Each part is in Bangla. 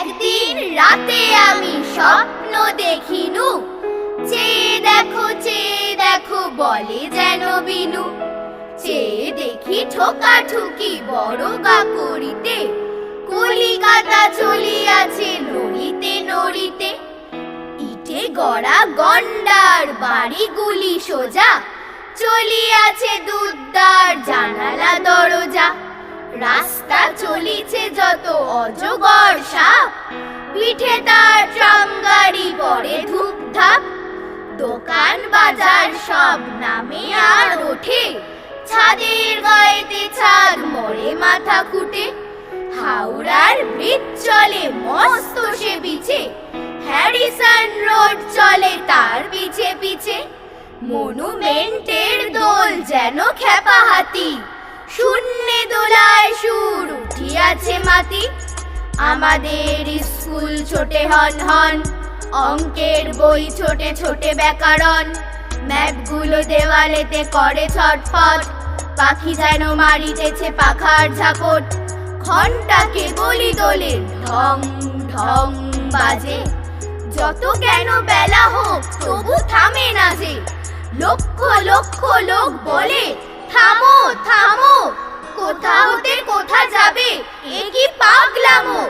একদিন রাতে আমি স্বপ্ন দেখিনু, চেয়ে দেখো বলে যেন বিনু। চেয়ে দেখি ঠোকাঠুকি বড় গা করিতে, কলিকাতা চলিয়াছে নড়িতে নড়িতে। ইটে গড়া গন্ডার বাড়িগুলি সোজা, চলিয়াছে দুদ্দার জানালা দরজা। রাস্তা চলিছে যত অজগর সাপ, পিঠে তার ট্রাম গাড়ি পড়ে ধুপধাপ। দোকান বাজার সব নামে আর ওঠে, ছাদের গায়েতে ছাদ মরে মাথা খুঁটে। হাওড়ার ব্রিজ চলে মস্ত সে পিছে, হ্যারিসন রোড চলে তার পিছে পিছে। মনুমেন্টের দোল যেন খেপা হাতি, শূন্যে দোলায় সুর উঠিয়াছে মাতি। আমাদের স্কুল ছোটে হন হন, অঙ্কের বই ছোটে ছোটে ব্যাকরণ। ম্যাপগুলো দেওয়ালেতে করে ছটফট, পাখি যেন মারিতেছে পাখার ঝাপট। ঘন্টা কেবলই দোলে ঢং ঢং বাজে, যত কেন বেলা হোক তবু থামে না যে। লক্ষ লক্ষ লোক বলে থামো থামো, কোথা হতে কোথা যাবে এ কি পাগলামো।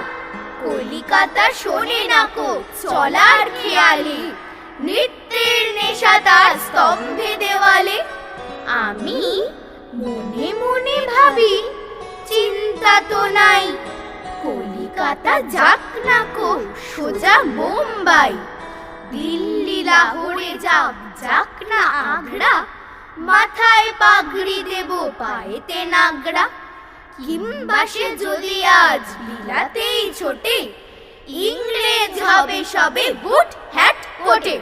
কলিকাতা শোনে না কো চলার খেয়ালে, নৃত্যের নেশা তার স্তম্ভে দেওয়ালে। আমি মনে মনে ভাবি চিন্তা তো নাই, কলিকাতা যাক না কো সোজা বোম্বাই। দিল্লি লাহোরে যাক যাক না আগ্রা, মাথায় পাগড়ি দেব পায়েতে নাগড়া। কিংবা সে যদি আজ বিলাতেই ছোটে, ইংরেজ হবে সবে বুট হ্যাট কোটে।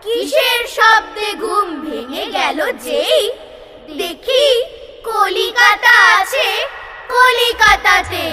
কিসের শব্দে ঘুম ভেঙে গেল যেই, দেখি কলিকাতা আছে কলিকাতাতে।